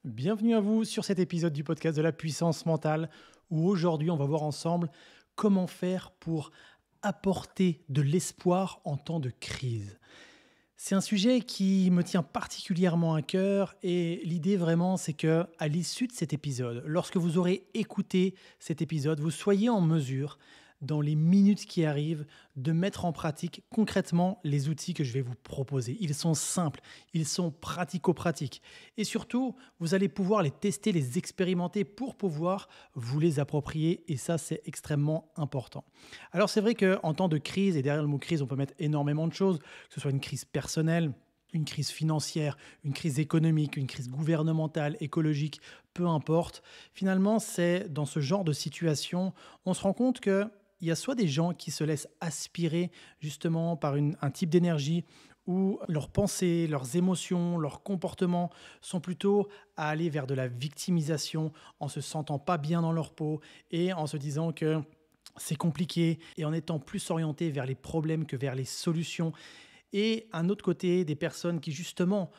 Bienvenue à vous sur cet épisode du podcast de la puissance mentale où aujourd'hui on va voir ensemble comment faire pour apporter de l'espoir en temps de crise. C'est un sujet qui me tient particulièrement à cœur et l'idée vraiment c'est que à l'issue de cet épisode, lorsque vous aurez écouté cet épisode, vous soyez en mesure dans les minutes qui arrivent de mettre en pratique concrètement les outils que je vais vous proposer. Ils sont simples, ils sont pratico-pratiques et surtout, vous allez pouvoir les tester, les expérimenter pour pouvoir vous les approprier et ça c'est extrêmement important. Alors c'est vrai qu'en temps de crise, et derrière le mot crise on peut mettre énormément de choses, que ce soit une crise personnelle, une crise financière, une crise économique, une crise gouvernementale, écologique, peu importe. Finalement, c'est dans ce genre de situation, on se rend compte que il y a soit des gens qui se laissent aspirer justement par un type d'énergie où leurs pensées, leurs émotions, leurs comportements sont plutôt à aller vers de la victimisation en se sentant pas bien dans leur peau et en se disant que c'est compliqué et en étant plus orientés vers les problèmes que vers les solutions. Et un autre côté, des personnes qui justement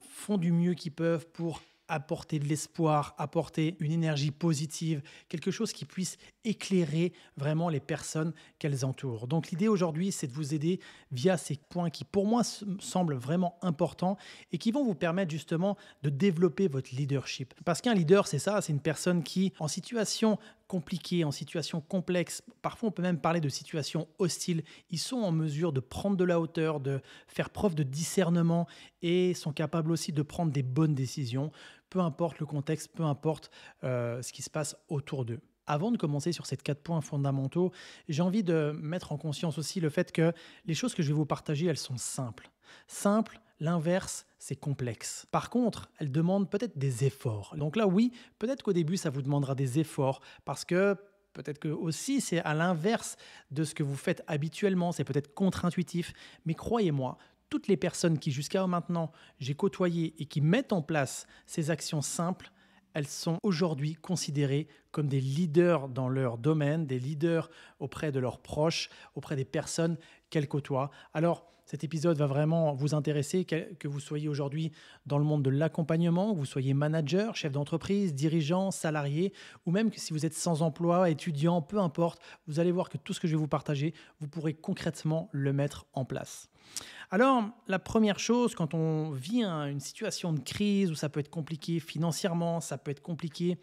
font du mieux qu'ils peuvent pour apporter de l'espoir, apporter une énergie positive, quelque chose qui puisse éclairer vraiment les personnes qu'elles entourent. Donc l'idée aujourd'hui, c'est de vous aider via ces points qui pour moi semblent vraiment importants et qui vont vous permettre justement de développer votre leadership. Parce qu'un leader, c'est ça, c'est une personne qui, en situation compliquée, en situation complexe, parfois on peut même parler de situations hostiles, ils sont en mesure de prendre de la hauteur, de faire preuve de discernement et sont capables aussi de prendre des bonnes décisions, peu importe le contexte, peu importe ce qui se passe autour d'eux. Avant de commencer sur ces 4 points fondamentaux, j'ai envie de mettre en conscience aussi le fait que les choses que je vais vous partager, elles sont simples. Simples, l'inverse, c'est complexe. Par contre, elles demandent peut-être des efforts. Donc là, oui, peut-être qu'au début, ça vous demandera des efforts parce que peut-être que aussi c'est à l'inverse de ce que vous faites habituellement, c'est peut-être contre-intuitif, mais croyez-moi, toutes les personnes qui jusqu'à maintenant j'ai côtoyé et qui mettent en place ces actions simples, elles sont aujourd'hui considérées comme des leaders dans leur domaine, des leaders auprès de leurs proches, auprès des personnes qu'elles côtoient. Alors, cet épisode va vraiment vous intéresser, que vous soyez aujourd'hui dans le monde de l'accompagnement, que vous soyez manager, chef d'entreprise, dirigeant, salarié, ou même que si vous êtes sans emploi, étudiant, peu importe, vous allez voir que tout ce que je vais vous partager, vous pourrez concrètement le mettre en place. Alors, la première chose, quand on vit une situation de crise où ça peut être compliqué financièrement, ça peut être compliqué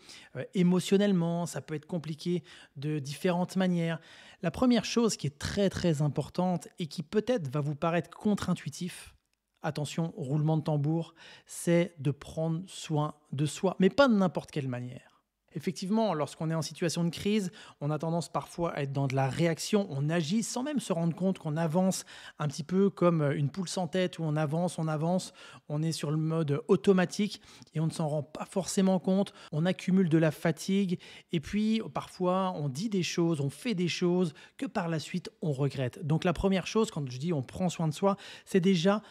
émotionnellement, ça peut être compliqué de différentes manières, la première chose qui est très très importante et qui peut-être va vous paraître contre-intuitif, attention, roulement de tambour, c'est de prendre soin de soi, mais pas de n'importe quelle manière. Effectivement, lorsqu'on est en situation de crise, on a tendance parfois à être dans de la réaction, on agit sans même se rendre compte qu'on avance un petit peu comme une poule sans tête où on avance, on est sur le mode automatique et on ne s'en rend pas forcément compte, on accumule de la fatigue et puis parfois on dit des choses, on fait des choses que par la suite on regrette. Donc la première chose, quand je dis on prend soin de soi, c'est déjà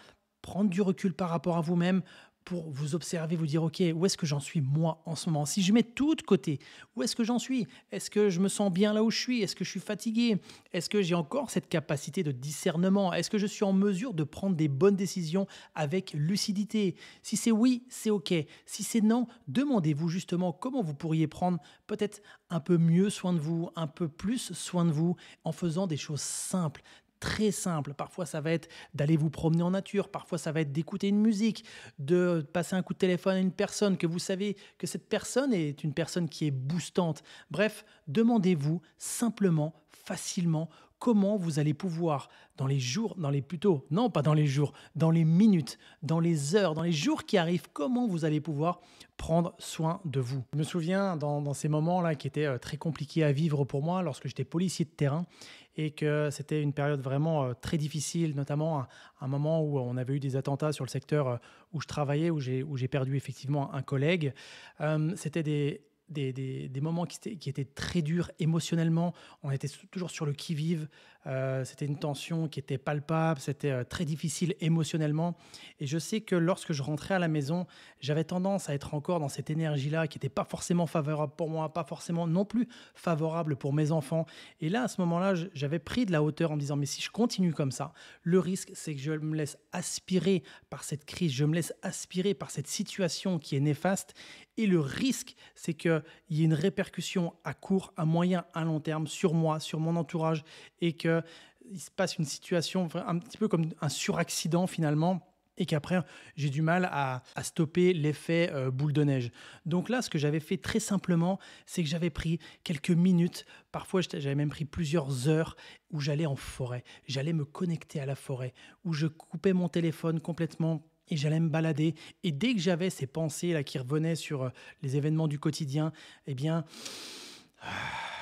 prendre du recul par rapport à vous-même, pour vous observer, vous dire, OK, où est-ce que j'en suis moi en ce moment? Si je mets tout de côté, où est-ce que j'en suis? Est-ce que je me sens bien là où je suis? Est-ce que je suis fatigué? Est-ce que j'ai encore cette capacité de discernement? Est-ce que je suis en mesure de prendre des bonnes décisions avec lucidité? Si c'est oui, c'est OK. Si c'est non, demandez-vous justement comment vous pourriez prendre peut-être un peu mieux soin de vous, un peu plus soin de vous en faisant des choses simples, très simple. Parfois, ça va être d'aller vous promener en nature. Parfois, ça va être d'écouter une musique, de passer un coup de téléphone à une personne que vous savez que cette personne est une personne qui est boostante. Bref, demandez-vous simplement, facilement, comment vous allez pouvoir, dans les jours, non pas dans les jours, dans les minutes, dans les heures, dans les jours qui arrivent, comment vous allez pouvoir prendre soin de vous. Je me souviens dans ces moments-là qui étaient très compliqués à vivre pour moi lorsque j'étais policier de terrain et que c'était une période vraiment très difficile, notamment un moment où on avait eu des attentats sur le secteur où je travaillais, où j'ai perdu effectivement un collègue. C'était des moments qui étaient très durs émotionnellement. On était toujours sur le qui-vive. C'était une tension qui était palpable, c'était très difficile émotionnellement. Et je sais que lorsque je rentrais à la maison, j'avais tendance à être encore dans cette énergie-là qui n'était pas forcément favorable pour moi, pas forcément non plus favorable pour mes enfants. Et là, à ce moment-là, j'avais pris de la hauteur en me disant, mais si je continue comme ça, le risque, c'est que je me laisse aspirer par cette crise, je me laisse aspirer par cette situation qui est néfaste. Et le risque, c'est qu'il y ait une répercussion à court, à moyen, à long terme sur moi, sur mon entourage, et qu'il se passe une situation un petit peu comme un suraccident finalement, et qu'après, j'ai du mal à stopper l'effet boule de neige. Donc là, ce que j'avais fait très simplement, c'est que j'avais pris quelques minutes, parfois j'avais même pris plusieurs heures, où j'allais en forêt, j'allais me connecter à la forêt, où je coupais mon téléphone complètement et j'allais me balader. Et dès que j'avais ces pensées là qui revenaient sur les événements du quotidien, eh bien,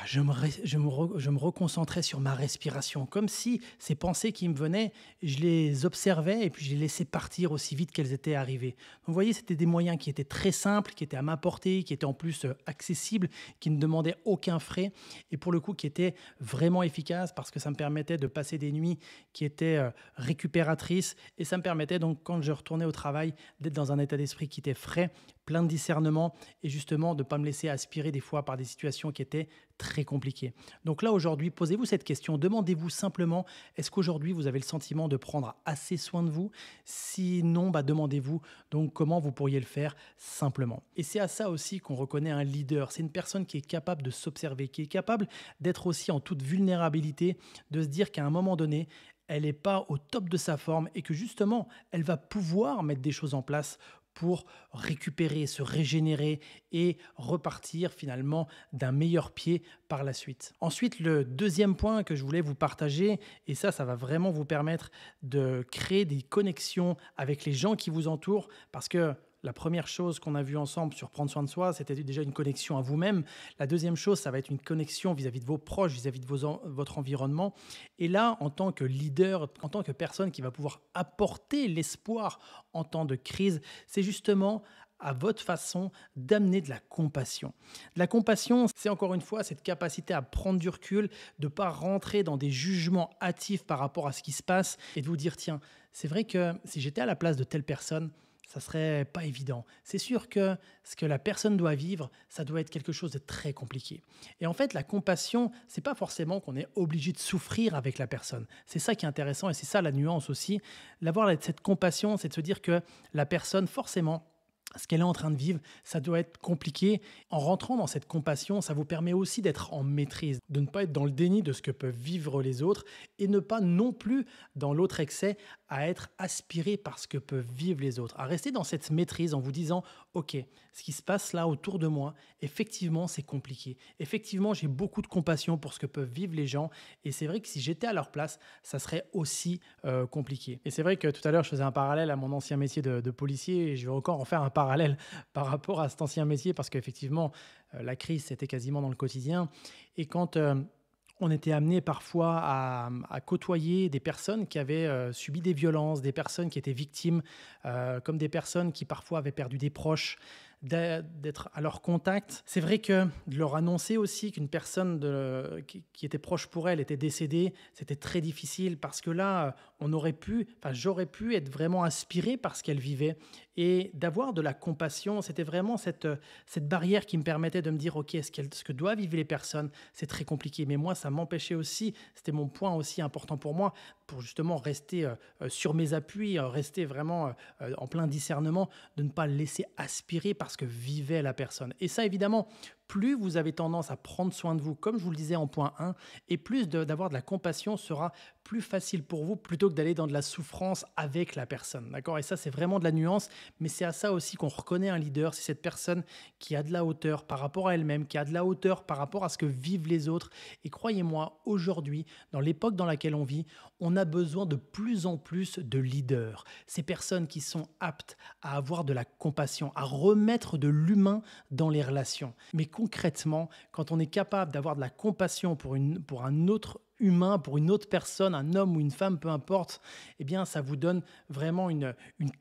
je me reconcentrais sur ma respiration, comme si ces pensées qui me venaient, je les observais et puis je les laissais partir aussi vite qu'elles étaient arrivées. Donc, vous voyez, c'était des moyens qui étaient très simples, qui étaient à ma portée, qui étaient en plus accessibles, qui ne demandaient aucun frais et pour le coup qui étaient vraiment efficaces parce que ça me permettait de passer des nuits qui étaient récupératrices et ça me permettait donc quand je retournais au travail d'être dans un état d'esprit qui était frais, plein de discernement et justement de ne pas me laisser aspirer des fois par des situations qui étaient très compliquées. Donc là aujourd'hui, posez-vous cette question, demandez-vous simplement, est-ce qu'aujourd'hui vous avez le sentiment de prendre assez soin de vous? Sinon, demandez-vous donc comment vous pourriez le faire simplement. Et c'est à ça aussi qu'on reconnaît un leader, c'est une personne qui est capable de s'observer, qui est capable d'être aussi en toute vulnérabilité, de se dire qu'à un moment donné, elle n'est pas au top de sa forme et que justement, elle va pouvoir mettre des choses en place pour récupérer, se régénérer et repartir finalement d'un meilleur pied par la suite. Ensuite, le deuxième point que je voulais vous partager, et ça va vraiment vous permettre de créer des connexions avec les gens qui vous entourent, parce que la première chose qu'on a vue ensemble sur prendre soin de soi, c'était déjà une connexion à vous-même. La deuxième chose, ça va être une connexion vis-à-vis de vos proches, vis-à-vis de votre environnement. Et là, en tant que leader, en tant que personne qui va pouvoir apporter l'espoir en temps de crise, c'est justement à votre façon d'amener de la compassion. De la compassion, c'est encore une fois cette capacité à prendre du recul, de ne pas rentrer dans des jugements hâtifs par rapport à ce qui se passe et de vous dire, tiens, c'est vrai que si j'étais à la place de telle personne, ça serait pas évident. C'est sûr que ce que la personne doit vivre, ça doit être quelque chose de très compliqué. Et en fait, la compassion, c'est pas forcément qu'on est obligé de souffrir avec la personne. C'est ça qui est intéressant et c'est ça la nuance aussi. D'avoir cette compassion, c'est de se dire que la personne, forcément, ce qu'elle est en train de vivre, ça doit être compliqué. En rentrant dans cette compassion, ça vous permet aussi d'être en maîtrise, de ne pas être dans le déni de ce que peuvent vivre les autres et ne pas non plus, dans l'autre excès, à être aspiré par ce que peuvent vivre les autres. À rester dans cette maîtrise en vous disant, OK, ce qui se passe là autour de moi, effectivement, c'est compliqué. Effectivement, j'ai beaucoup de compassion pour ce que peuvent vivre les gens et c'est vrai que si j'étais à leur place, ça serait aussi compliqué. Et c'est vrai que tout à l'heure, je faisais un parallèle à mon ancien métier de policier et je vais encore en faire un parallèle par rapport à cet ancien métier parce qu'effectivement, la crise, c'était quasiment dans le quotidien. Et quand on était amené parfois à côtoyer des personnes qui avaient subi des violences, des personnes qui étaient victimes, comme des personnes qui parfois avaient perdu des proches, d'être à leur contact. C'est vrai que de leur annoncer aussi qu'une personne qui était proche pour elle était décédée, c'était très difficile parce que là, j'aurais pu être vraiment inspiré par ce qu'elle vivait et d'avoir de la compassion. C'était vraiment cette barrière qui me permettait de me dire, OK, ce que doivent vivre les personnes, c'est très compliqué. Mais moi, ça m'empêchait aussi, c'était mon point aussi important pour moi, pour justement rester sur mes appuis, rester vraiment en plein discernement, de ne pas laisser aspirer par ce que vivait la personne. Et ça, évidemment, plus vous avez tendance à prendre soin de vous, comme je vous le disais en point 1, et plus d'avoir de la compassion sera plus facile pour vous plutôt que d'aller dans de la souffrance avec la personne. D'accord ? Et ça, c'est vraiment de la nuance, mais c'est à ça aussi qu'on reconnaît un leader, c'est cette personne qui a de la hauteur par rapport à elle-même, qui a de la hauteur par rapport à ce que vivent les autres. Et croyez-moi, aujourd'hui, dans l'époque dans laquelle on vit, on a besoin de plus en plus de leaders. Ces personnes qui sont aptes à avoir de la compassion, à remettre de l'humain dans les relations. Mais concrètement, quand on est capable d'avoir de la compassion pour un autre humain, pour une autre personne, un homme ou une femme, peu importe, eh bien, ça vous donne vraiment une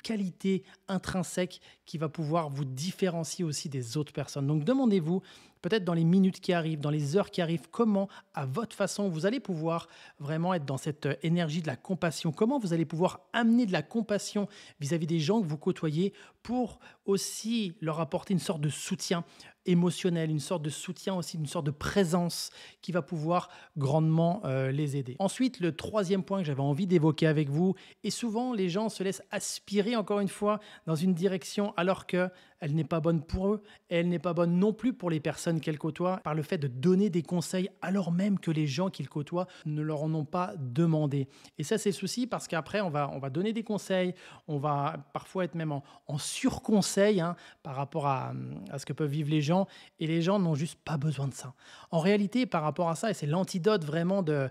qualité intrinsèque qui va pouvoir vous différencier aussi des autres personnes. Donc, demandez-vous, peut-être dans les minutes qui arrivent, dans les heures qui arrivent, comment, à votre façon, vous allez pouvoir vraiment être dans cette énergie de la compassion, comment vous allez pouvoir amener de la compassion vis-à-vis des gens que vous côtoyez pour aussi leur apporter une sorte de soutien émotionnel, une sorte de soutien aussi, une sorte de présence qui va pouvoir grandement les aider. Ensuite, le troisième point que j'avais envie d'évoquer avec vous, et souvent les gens se laissent aspirer encore une fois dans une direction alors qu'elle n'est pas bonne pour eux et elle n'est pas bonne non plus pour les personnes qu'elles côtoient par le fait de donner des conseils alors même que les gens qu'ils côtoient ne leur en ont pas demandé. Et ça, c'est le souci parce qu'après, on va donner des conseils, on va parfois être même en surconseil par rapport à ce que peuvent vivre les gens et les gens n'ont juste pas besoin de ça. En réalité, par rapport à ça, et c'est l'antidote vraiment de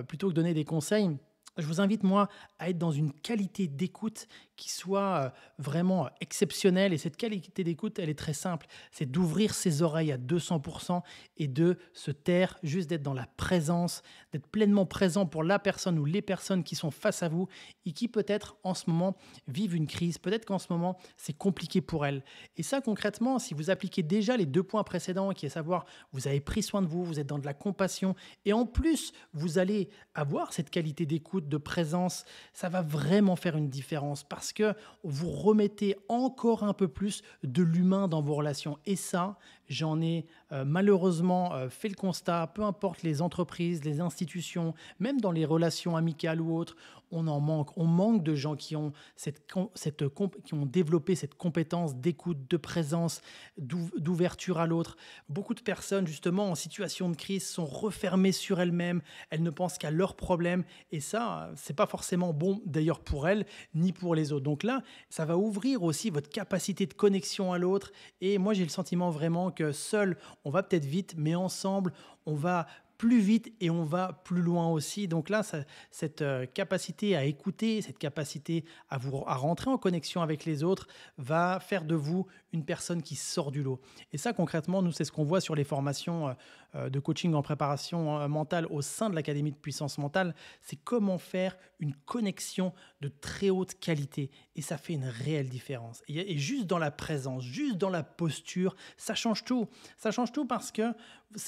plutôt que donner des conseils, je vous invite, moi, à être dans une qualité d'écoute qui soit vraiment exceptionnelle. Et cette qualité d'écoute, elle est très simple. C'est d'ouvrir ses oreilles à 200% et de se taire, juste d'être dans la présence, d'être pleinement présent pour la personne ou les personnes qui sont face à vous et qui peut-être en ce moment vivent une crise. Peut-être qu'en ce moment, c'est compliqué pour elles. Et ça, concrètement, si vous appliquez déjà les 2 points précédents, qui est savoir, vous avez pris soin de vous, vous êtes dans de la compassion et en plus, vous allez avoir cette qualité d'écoute, de présence, ça va vraiment faire une différence parce que vous remettez encore un peu plus de l'humain dans vos relations. Et ça, j'en ai malheureusement fait le constat, peu importe les entreprises, les institutions, même dans les relations amicales ou autres, on en manque. On manque de gens qui ont, qui ont développé cette compétence d'écoute, de présence, d'ouverture à l'autre. Beaucoup de personnes, justement, en situation de crise, sont refermées sur elles-mêmes. Elles ne pensent qu'à leurs problèmes. Et ça, c'est pas forcément bon, d'ailleurs, pour elles, ni pour les autres. Donc là, ça va ouvrir aussi votre capacité de connexion à l'autre. Et moi, j'ai le sentiment vraiment que seul, on va peut-être vite, mais ensemble, on va plus vite et on va plus loin aussi. Donc là, cette capacité à écouter, cette capacité à rentrer en connexion avec les autres va faire de vous une personne qui sort du lot. Et ça, concrètement, nous, c'est ce qu'on voit sur les formations de coaching en préparation mentale au sein de l'Académie de puissance mentale. C'est comment faire une connexion de très haute qualité. Et ça fait une réelle différence. Et juste dans la présence, juste dans la posture, ça change tout. Ça change tout parce que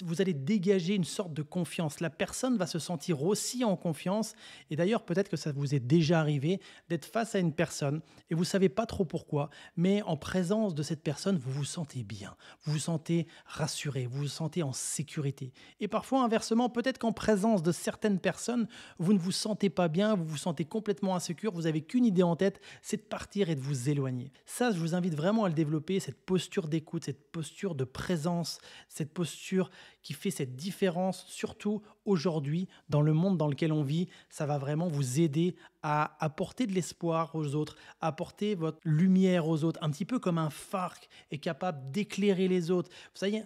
vous allez dégager une sorte de confiance. La personne va se sentir aussi en confiance. Et d'ailleurs, peut-être que ça vous est déjà arrivé d'être face à une personne et vous ne savez pas trop pourquoi, mais en présence de cette personne, vous vous sentez bien, vous vous sentez rassuré, vous vous sentez en sécurité. Et parfois, inversement, peut-être qu'en présence de certaines personnes, vous ne vous sentez pas bien, vous vous sentez complètement insécure, vous n'avez qu'une idée en tête, c'est de partir et de vous éloigner. Ça, je vous invite vraiment à le développer, cette posture d'écoute, cette posture de présence, cette posture qui fait cette différence, surtout aujourd'hui, dans le monde dans lequel on vit. Ça va vraiment vous aider à apporter de l'espoir aux autres, à apporter votre lumière aux autres, un petit peu comme un phare est capable d'éclairer les autres.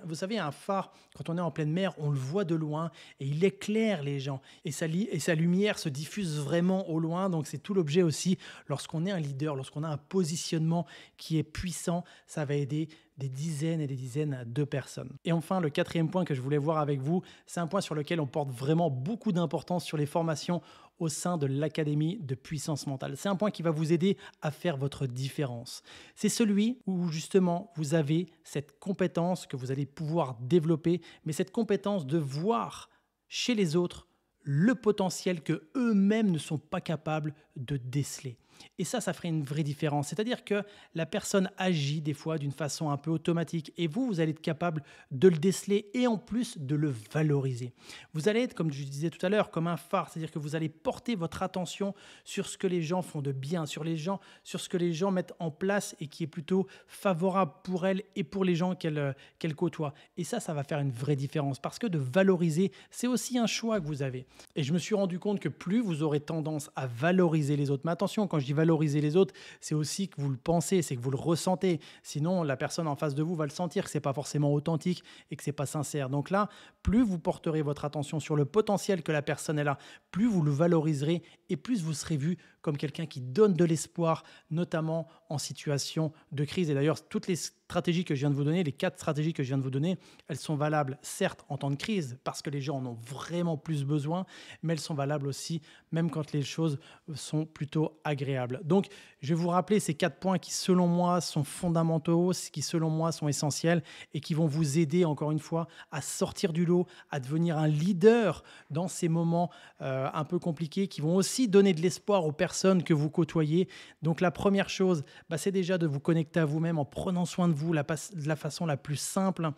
Vous savez, un phare, quand on est en pleine mer, on le voit de loin et il éclaire les gens. Et sa lumière se diffuse vraiment au loin. Donc c'est tout l'objet aussi, lorsqu'on est un leader, lorsqu'on a un positionnement qui est puissant, ça va aider des dizaines et des dizaines de personnes. Et enfin, le 4e point que je voulais voir avec vous, c'est un point sur lequel on porte vraiment beaucoup d'importance sur les formations au sein de l'Académie de puissance mentale. C'est un point qui va vous aider à faire votre différence. C'est celui où justement vous avez cette compétence que vous allez pouvoir développer, mais cette compétence de voir chez les autres le potentiel que eux-mêmes ne sont pas capables de déceler. Et ça ferait une vraie différence. C'est-à-dire que la personne agit des fois d'une façon un peu automatique et vous allez être capable de le déceler et en plus de le valoriser. Vous allez être, comme je disais tout à l'heure, comme un phare. C'est-à-dire que vous allez porter votre attention sur ce que les gens font de bien, sur ce que les gens mettent en place et qui est plutôt favorable pour elles et pour les gens qu'elles côtoient. Et ça va faire une vraie différence parce que de valoriser, c'est aussi un choix que vous avez. Et je me suis rendu compte que plus vous aurez tendance à valoriser les autres, mais attention, quand je dis valoriser les autres, c'est aussi que vous le pensez, c'est que vous le ressentez. Sinon, la personne en face de vous va le sentir que c'est pas forcément authentique et que c'est pas sincère. Donc là, plus vous porterez votre attention sur le potentiel que la personne a, plus vous le valoriserez et plus vous serez vu comme quelqu'un qui donne de l'espoir, notamment en situation de crise. Et d'ailleurs, toutes les stratégies que je viens de vous donner, les 4 stratégies que je viens de vous donner, elles sont valables certes en temps de crise parce que les gens en ont vraiment plus besoin, mais elles sont valables aussi même quand les choses sont plutôt agréables. Donc, je vais vous rappeler ces 4 points qui, selon moi, sont fondamentaux, qui, selon moi, sont essentiels et qui vont vous aider, encore une fois, à sortir du lot, à devenir un leader dans ces moments un peu compliqués, qui vont aussi donner de l'espoir aux personnes que vous côtoyez. Donc, la première chose, c'est déjà de vous connecter à vous-même en prenant soin de vous de la façon la plus simple.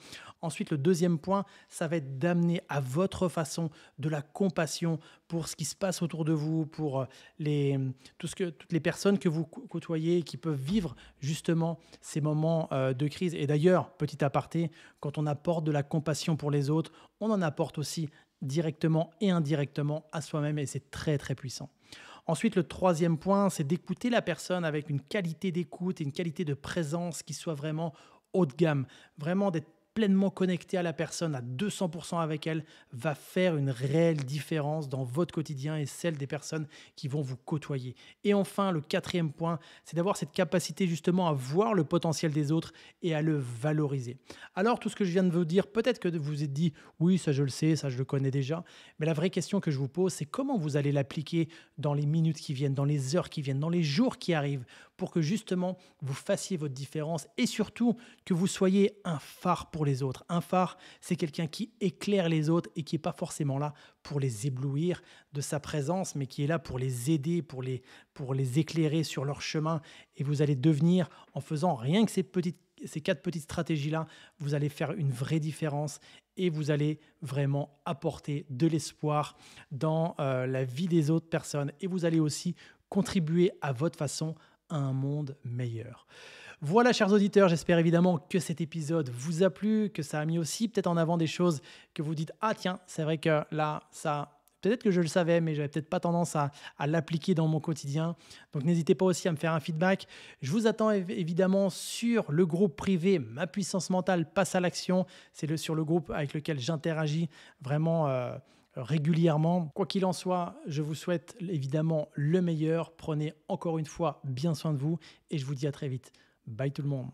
Ensuite, le deuxième point, ça va être d'amener à votre façon de la compassion pour ce qui se passe autour de vous, pour toutes les personnes que vous côtoyez et qui peuvent vivre justement ces moments de crise. Et d'ailleurs, petit aparté, quand on apporte de la compassion pour les autres, on en apporte aussi directement et indirectement à soi-même et c'est très très puissant. Ensuite, le troisième point, c'est d'écouter la personne avec une qualité d'écoute et une qualité de présence qui soit vraiment haut de gamme. Vraiment d'être pleinement connecté à la personne, à 200% avec elle, va faire une réelle différence dans votre quotidien et celle des personnes qui vont vous côtoyer. Et enfin, le quatrième point, c'est d'avoir cette capacité justement à voir le potentiel des autres et à le valoriser. Alors, tout ce que je viens de vous dire, peut-être que vous vous êtes dit, oui, ça je le sais, ça je le connais déjà, mais la vraie question que je vous pose, c'est comment vous allez l'appliquer dans les minutes qui viennent, dans les heures qui viennent, dans les jours qui arrivent, pour que justement vous fassiez votre différence et surtout que vous soyez un phare pour les autres. Un phare, c'est quelqu'un qui éclaire les autres et qui n'est pas forcément là pour les éblouir de sa présence, mais qui est là pour les aider, pour les éclairer sur leur chemin. Et vous allez devenir, en faisant rien que ces 4 petites stratégies-là, vous allez faire une vraie différence et vous allez vraiment apporter de l'espoir dans la vie des autres personnes. Et vous allez aussi contribuer à votre façon à un monde meilleur. Voilà, chers auditeurs, j'espère évidemment que cet épisode vous a plu, que ça a mis aussi peut-être en avant des choses que vous dites « Ah tiens, c'est vrai que là, ça... » Peut-être que je le savais, mais je n'avais peut-être pas tendance à l'appliquer dans mon quotidien. Donc, n'hésitez pas aussi à me faire un feedback. Je vous attends évidemment sur le groupe privé Ma Puissance Mentale Passe à l'Action. C'est sur le groupe avec lequel j'interagis vraiment régulièrement. Quoi qu'il en soit, je vous souhaite évidemment le meilleur. Prenez encore une fois bien soin de vous et je vous dis à très vite. Bye tout le monde.